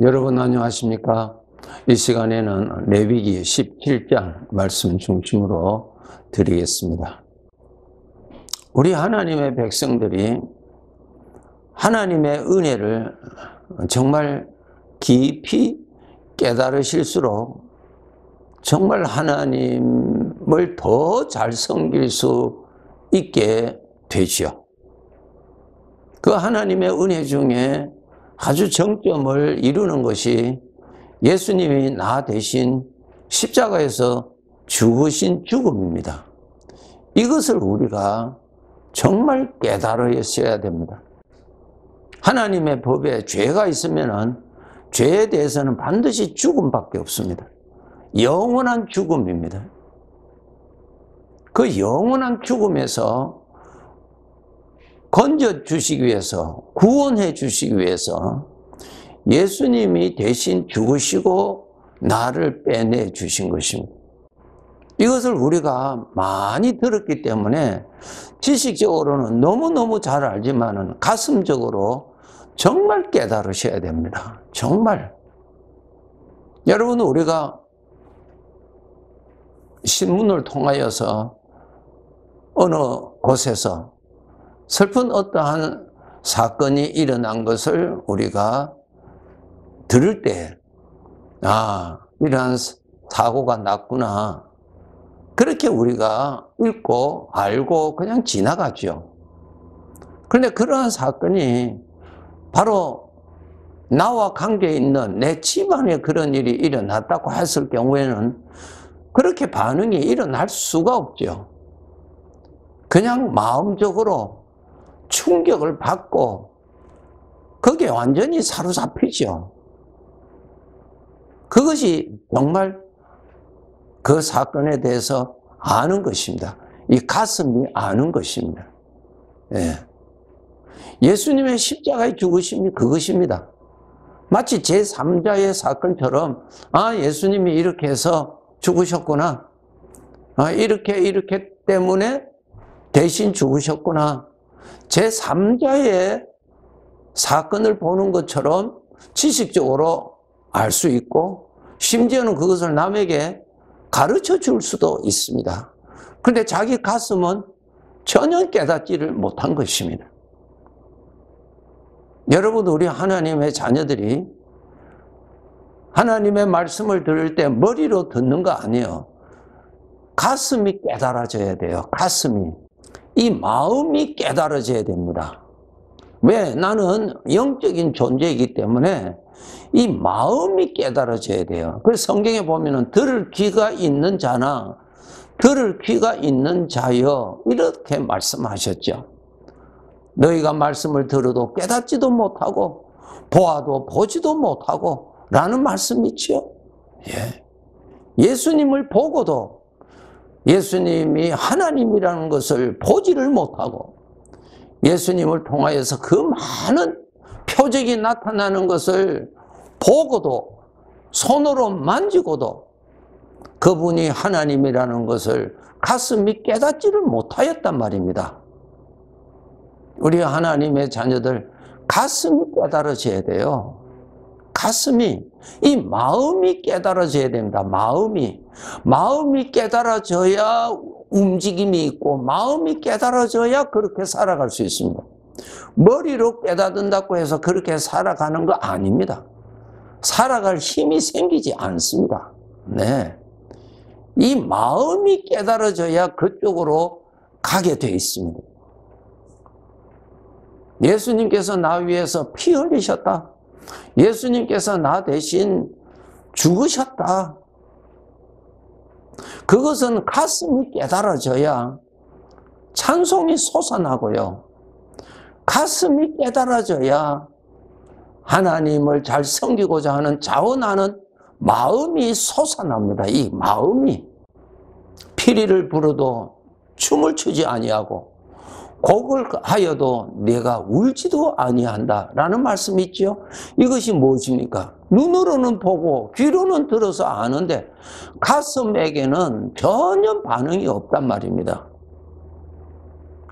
여러분 안녕하십니까? 이 시간에는 레위기 17장 말씀 중심으로 드리겠습니다. 우리 하나님의 백성들이 하나님의 은혜를 정말 깊이 깨달으실수록 정말 하나님을 더 잘 섬길 수 있게 되지요. 그 하나님의 은혜 중에 아주 정점을 이루는 것이 예수님이 나 대신 십자가에서 죽으신 죽음입니다. 이것을 우리가 정말 깨달으셔야 됩니다. 하나님의 법에 죄가 있으면 죄에 대해서는 반드시 죽음밖에 없습니다. 영원한 죽음입니다. 그 영원한 죽음에서 건져주시기 위해서, 구원해 주시기 위해서 예수님이 대신 죽으시고 나를 빼내 주신 것입니다. 이것을 우리가 많이 들었기 때문에 지식적으로는 너무너무 잘 알지만 가슴적으로 정말 깨달으셔야 됩니다. 정말. 여러분, 우리가 신문을 통하여서 어느 곳에서 슬픈 어떠한 사건이 일어난 것을 우리가 들을 때, 이러한 사고가 났구나. 그렇게 우리가 읽고 알고 그냥 지나가죠. 그런데 그러한 사건이 바로 나와 관계 있는 내 집안에 그런 일이 일어났다고 했을 경우에는 그렇게 반응이 일어날 수가 없죠. 그냥 마음적으로 충격을 받고 거기에 완전히 사로잡히죠. 그것이 정말 그 사건에 대해서 아는 것입니다. 이 가슴이 아는 것입니다. 예수님의 십자가의 죽으심이 그것입니다. 마치 제3자의 사건처럼 예수님이 이렇게 해서 죽으셨구나. 이렇게 때문에 대신 죽으셨구나. 제3자의 사건을 보는 것처럼 지식적으로 알 수 있고 심지어는 그것을 남에게 가르쳐 줄 수도 있습니다. 그런데 자기 가슴은 전혀 깨닫지를 못한 것입니다. 여러분, 우리 하나님의 자녀들이 하나님의 말씀을 들을 때 머리로 듣는 거 아니에요. 가슴이 깨달아져야 돼요. 가슴이. 이 마음이 깨달아져야 됩니다. 왜? 나는 영적인 존재이기 때문에 이 마음이 깨달아져야 돼요. 그래서 성경에 보면은 들을 귀가 있는 자나 들을 귀가 있는 자여 이렇게 말씀하셨죠. 너희가 말씀을 들어도 깨닫지도 못하고 보아도 보지도 못하고 라는 말씀이 있죠. 예수님을 보고도 예수님이 하나님이라는 것을 보지를 못하고 예수님을 통하여서 그 많은 표적이 나타나는 것을 보고도 손으로 만지고도 그분이 하나님이라는 것을 가슴이 깨닫지를 못하였단 말입니다. 우리 하나님의 자녀들 가슴이 깨달아져야 돼요. 가슴이, 이 마음이 깨달아져야 됩니다. 마음이 깨달아져야 움직임이 있고 마음이 깨달아져야 그렇게 살아갈 수 있습니다. 머리로 깨닫는다고 해서 그렇게 살아가는 거 아닙니다. 살아갈 힘이 생기지 않습니다. 이 마음이 깨달아져야 그쪽으로 가게 돼 있습니다. 예수님께서 나 위해서 피 흘리셨다. 예수님께서 나 대신 죽으셨다. 그것은 가슴이 깨달아져야 찬송이 솟아나고요. 가슴이 깨달아져야 하나님을 잘 섬기고자 하는 자원하는 마음이 솟아납니다. 이 마음이 피리를 부르도 춤을 추지 아니하고 곡을 하여도 내가 울지도 아니한다라는 말씀이 있죠. 이것이 무엇입니까? 눈으로는 보고 귀로는 들어서 아는데 가슴에게는 전혀 반응이 없단 말입니다.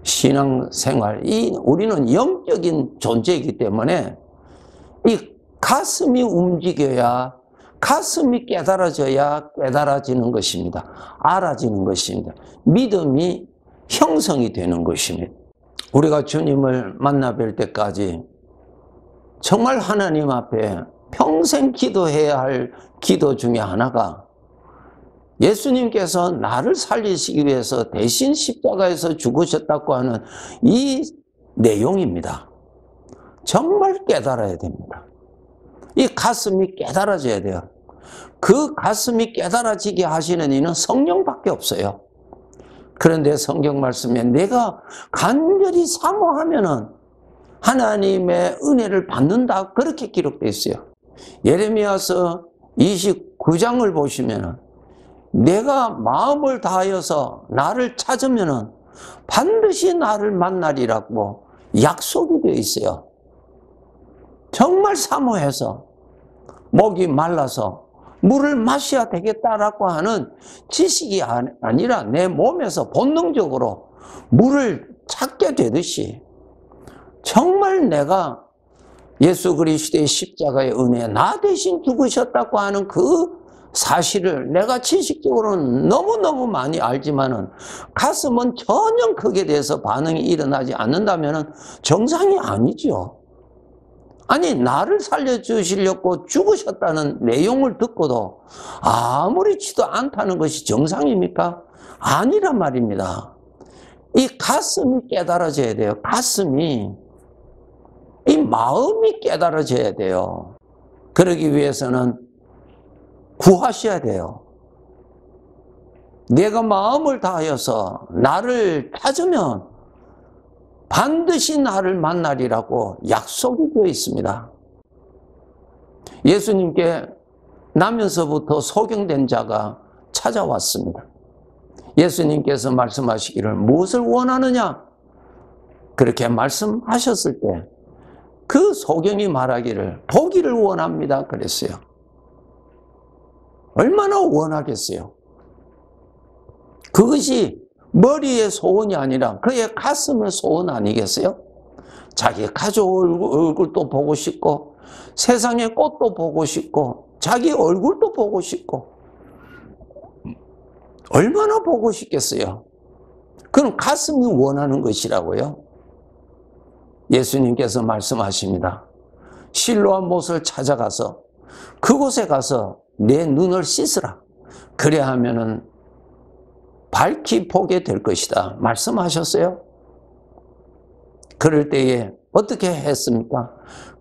신앙생활, 우리는 영적인 존재이기 때문에 이 가슴이 움직여야, 가슴이 깨달아져야 깨달아지는 것입니다. 알아지는 것입니다. 믿음이 형성이 되는 것입니다. 우리가 주님을 만나 뵐 때까지 정말 하나님 앞에 평생 기도해야 할 기도 중에 하나가 예수님께서 나를 살리시기 위해서 대신 십자가에서 죽으셨다고 하는 이 내용입니다. 정말 깨달아야 됩니다. 이 가슴이 깨달아져야 돼요. 그 가슴이 깨달아지게 하시는 이는 성령밖에 없어요. 그런데 성경 말씀에 내가 간절히 사모하면은 하나님의 은혜를 받는다, 그렇게 기록되어 있어요. 예레미야서 29장을 보시면은 내가 마음을 다하여서 나를 찾으면은 반드시 나를 만나리라고 약속이 되어 있어요. 정말 사모해서 목이 말라서 물을 마셔야 되겠다라고 하는 지식이 아니라 내 몸에서 본능적으로 물을 찾게 되듯이 정말 내가 예수 그리스도의 십자가의 은혜에 나 대신 죽으셨다고 하는 그 사실을 내가 지식적으로는 너무너무 많이 알지만은 가슴은 전혀 거기에 대해서 반응이 일어나지 않는다면 정상이 아니죠. 아니, 나를 살려주시려고 죽으셨다는 내용을 듣고도 아무렇지도 않다는 것이 정상입니까? 아니란 말입니다. 이 가슴이 깨달아져야 돼요. 가슴이, 이 마음이 깨달아져야 돼요. 그러기 위해서는 구하셔야 돼요. 내가 마음을 다하여서 나를 찾으면 반드시 나를 만나리라고 약속이 되어 있습니다. 예수님께 나면서부터 소경된 자가 찾아왔습니다. 예수님께서 말씀하시기를 무엇을 원하느냐? 그렇게 말씀하셨을 때 그 소경이 말하기를 보기를 원합니다, 그랬어요. 얼마나 원하겠어요? 그것이 머리의 소원이 아니라 그의 가슴의 소원 아니겠어요? 자기 가족 얼굴도 보고 싶고 세상의 꽃도 보고 싶고 자기 얼굴도 보고 싶고 얼마나 보고 싶겠어요? 그럼 가슴이 원하는 것이라고요. 예수님께서 말씀하십니다. 실로암 못을 찾아가서 그곳에 가서 내 눈을 씻으라. 그래야 하면은 밝히 보게 될 것이다. 말씀하셨어요. 그럴 때에 어떻게 했습니까?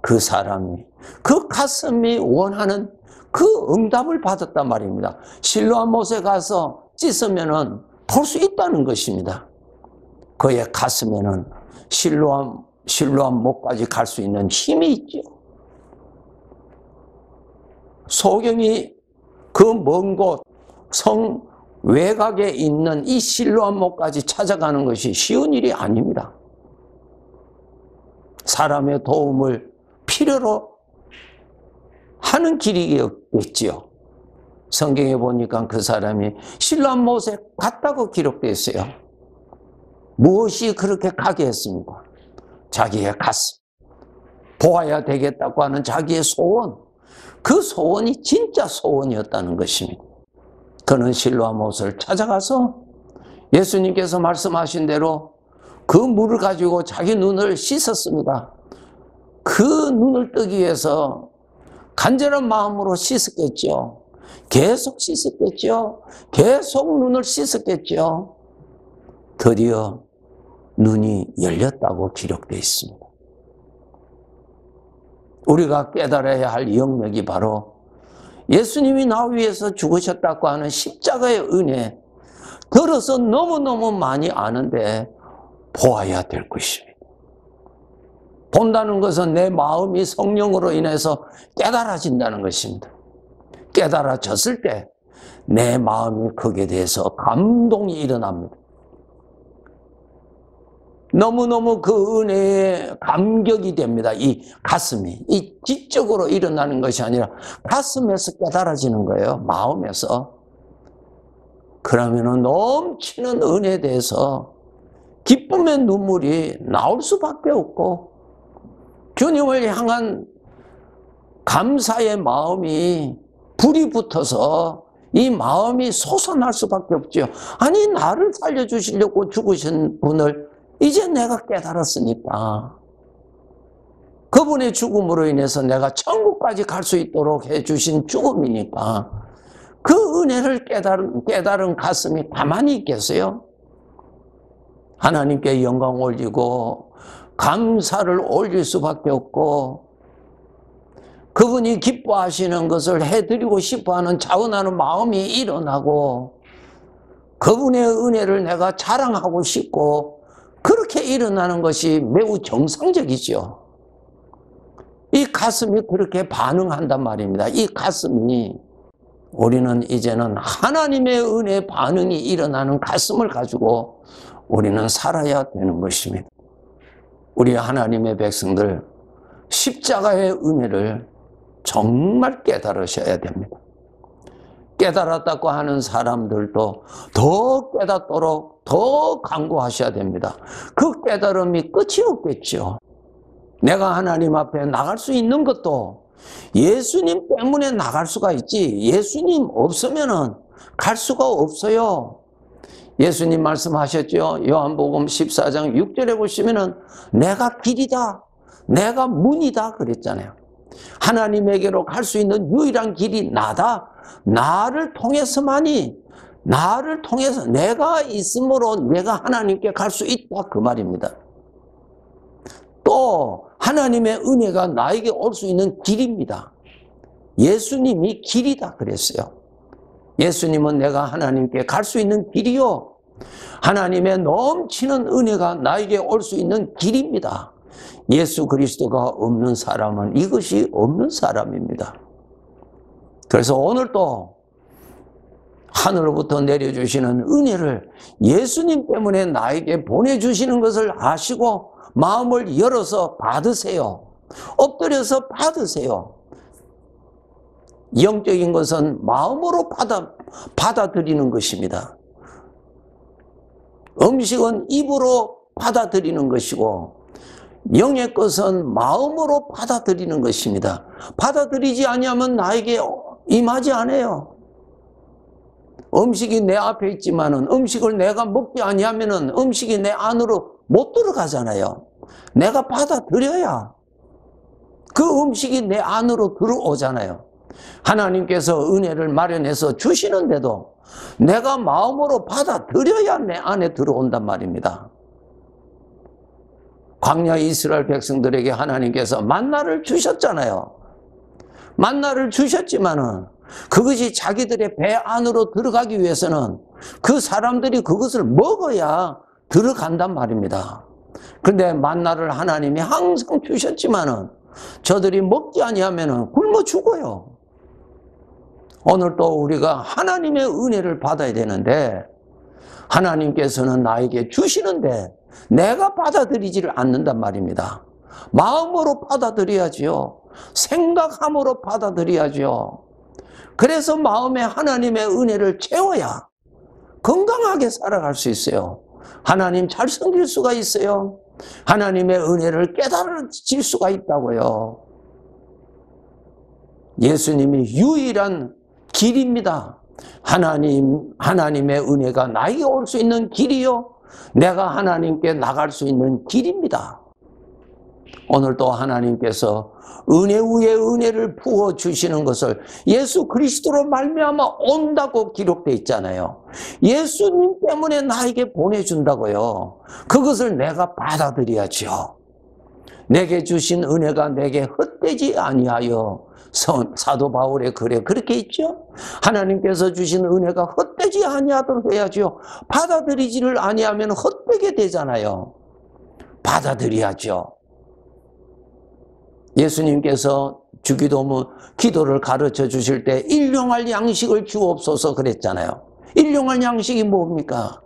그 사람이, 그 가슴이 원하는 그 응답을 받았단 말입니다. 실로암 못에 가서 씻으면은 볼 수 있다는 것입니다. 그의 가슴에는 실로암 못까지 갈 수 있는 힘이 있죠. 소경이 그 먼 곳 성 외곽에 있는 이 실로암 못까지 찾아가는 것이 쉬운 일이 아닙니다. 사람의 도움을 필요로 하는 길이겠지요. 성경에 보니까 그 사람이 실로암 못에 갔다고 기록되어 있어요. 무엇이 그렇게 가게 했습니까? 자기의 가슴, 보아야 되겠다고 하는 자기의 소원, 그 소원이 진짜 소원이었다는 것입니다. 그는 실로암 못을 찾아가서 예수님께서 말씀하신 대로 그 물을 가지고 자기 눈을 씻었습니다. 그 눈을 뜨기 위해서 간절한 마음으로 씻었겠죠. 계속 씻었겠죠. 계속 눈을 씻었겠죠. 드디어 눈이 열렸다고 기록되어 있습니다. 우리가 깨달아야 할 영역이 바로 예수님이 나 위해서 죽으셨다고 하는 십자가의 은혜, 들어서 너무너무 많이 아는데 보아야 될 것입니다. 본다는 것은 내 마음이 성령으로 인해서 깨달아진다는 것입니다. 깨달아졌을 때 내 마음이 거기에 대해서 감동이 일어납니다. 너무너무 그 은혜에 감격이 됩니다. 이 가슴이. 이 지적으로 일어나는 것이 아니라 가슴에서 깨달아지는 거예요. 마음에서. 그러면은 넘치는 은혜에 대해서 기쁨의 눈물이 나올 수밖에 없고 주님을 향한 감사의 마음이 불이 붙어서 이 마음이 솟아날 수밖에 없죠. 아니, 나를 살려주시려고 죽으신 분을 이제 내가 깨달았으니까, 그분의 죽음으로 인해서 내가 천국까지 갈 수 있도록 해주신 죽음이니까 그 은혜를 깨달은 가슴이 가만히 있겠어요? 하나님께 영광 올리고 감사를 올릴 수밖에 없고, 그분이 기뻐하시는 것을 해드리고 싶어하는 자원하는 마음이 일어나고, 그분의 은혜를 내가 자랑하고 싶고, 그렇게 일어나는 것이 매우 정상적이죠. 이 가슴이 그렇게 반응한단 말입니다. 이 가슴이, 우리는 이제는 하나님의 은혜 반응이 일어나는 가슴을 가지고 우리는 살아야 되는 것입니다. 우리 하나님의 백성들, 십자가의 은혜를 정말 깨달으셔야 됩니다. 깨달았다고 하는 사람들도 더 깨닫도록 더 강구하셔야 됩니다. 그 깨달음이 끝이 없겠죠. 내가 하나님 앞에 나갈 수 있는 것도 예수님 때문에 나갈 수가 있지, 예수님 없으면은 갈 수가 없어요. 예수님 말씀하셨죠. 요한복음 14장 6절에 보시면은 내가 길이다, 내가 문이다 그랬잖아요. 하나님에게로 갈 수 있는 유일한 길이 나다. 나를 통해서만이, 나를 통해서 내가 있으므로 내가 하나님께 갈 수 있다 그 말입니다. 또 하나님의 은혜가 나에게 올 수 있는 길입니다. 예수님이 길이다 그랬어요. 예수님은 내가 하나님께 갈 수 있는 길이요, 하나님의 넘치는 은혜가 나에게 올 수 있는 길입니다. 예수 그리스도가 없는 사람은 이것이 없는 사람입니다. 그래서 오늘도 하늘로부터 내려주시는 은혜를 예수님 때문에 나에게 보내주시는 것을 아시고 마음을 열어서 받으세요. 엎드려서 받으세요. 영적인 것은 마음으로 받아들이는 것입니다. 음식은 입으로 받아들이는 것이고, 영의 것은 마음으로 받아들이는 것입니다. 받아들이지 아니하면 나에게 임하지 않아요. 음식이 내 앞에 있지만은 음식을 내가 먹지 아니하면은 음식이 내 안으로 못 들어가잖아요. 내가 받아들여야 그 음식이 내 안으로 들어오잖아요. 하나님께서 은혜를 마련해서 주시는데도 내가 마음으로 받아들여야 내 안에 들어온단 말입니다. 광야 이스라엘 백성들에게 하나님께서 만나를 주셨잖아요. 만나를 주셨지만은 그것이 자기들의 배 안으로 들어가기 위해서는 그 사람들이 그것을 먹어야 들어간단 말입니다. 근데 만나를 하나님이 항상 주셨지만은 저들이 먹지 아니하면은 굶어 죽어요. 오늘 또 우리가 하나님의 은혜를 받아야 되는데, 하나님께서는 나에게 주시는데 내가 받아들이지를 않는단 말입니다. 마음으로 받아들여야지요. 생각함으로 받아들여야죠. 그래서 마음에 하나님의 은혜를 채워야 건강하게 살아갈 수 있어요. 하나님 잘 섬길 수가 있어요. 하나님의 은혜를 깨달아질 수가 있다고요. 예수님이 유일한 길입니다. 하나님의 은혜가 나에게 올 수 있는 길이요, 내가 하나님께 나갈 수 있는 길입니다. 오늘도 하나님께서 은혜 위에 은혜를 부어주시는 것을 예수 그리스도로 말미암아 온다고 기록되어 있잖아요. 예수님 때문에 나에게 보내준다고요. 그것을 내가 받아들여야죠. 내게 주신 은혜가 내게 헛되지 아니하여, 사도 바울의 글에 그렇게 있죠. 하나님께서 주신 은혜가 헛되지 아니하도록 해야죠. 받아들이지를 아니하면 헛되게 되잖아요. 받아들여야죠. 예수님께서 기도를 가르쳐 주실 때 일용할 양식을 주옵소서 그랬잖아요. 일용할 양식이 뭡니까?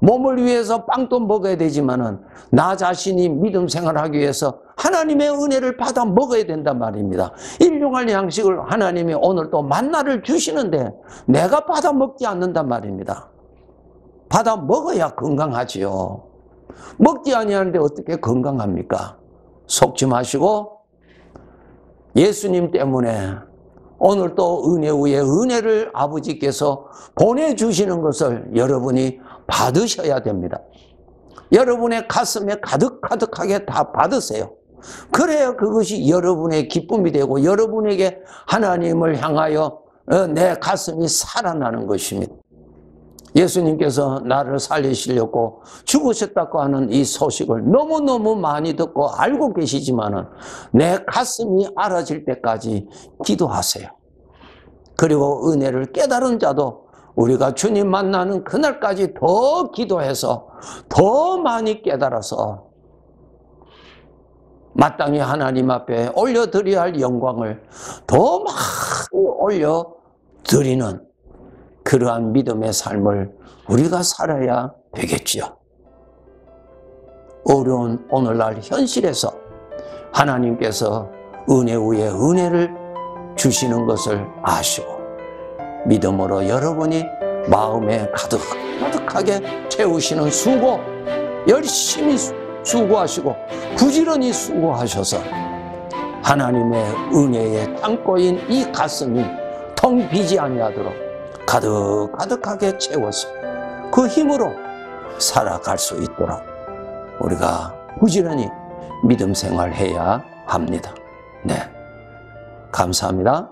몸을 위해서 빵도 먹어야 되지만은 나 자신이 믿음 생활하기 위해서 하나님의 은혜를 받아 먹어야 된단 말입니다. 일용할 양식을 하나님이 오늘 또 만나를 주시는데 내가 받아 먹지 않는단 말입니다. 받아 먹어야 건강하지요. 먹지 아니하는데 어떻게 건강합니까? 속지 마시고 예수님 때문에 오늘 또 은혜 위에 은혜를 아버지께서 보내주시는 것을 여러분이 받으셔야 됩니다. 여러분의 가슴에 가득가득하게 다 받으세요. 그래야 그것이 여러분의 기쁨이 되고 여러분에게 하나님을 향하여 내 가슴이 살아나는 것입니다. 예수님께서 나를 살리시려고 죽으셨다고 하는 이 소식을 너무너무 많이 듣고 알고 계시지만은 내 가슴이 알아질 때까지 기도하세요. 그리고 은혜를 깨달은 자도 우리가 주님 만나는 그날까지 더 기도해서 더 많이 깨달아서 마땅히 하나님 앞에 올려드려야 할 영광을 더 많이 올려드리는 그러한 믿음의 삶을 우리가 살아야 되겠지요. 어려운 오늘날 현실에서 하나님께서 은혜 위에 은혜를 주시는 것을 아시고 믿음으로 여러분이 마음에 가득하게 채우시는 수고, 열심히 수고하시고 부지런히 수고하셔서 하나님의 은혜의 땅고인 이 가슴이 텅 비지 아니하도록 가득가득하게 채워서 그 힘으로 살아갈 수 있도록 우리가 부지런히 믿음 생활해야 합니다. 네, 감사합니다.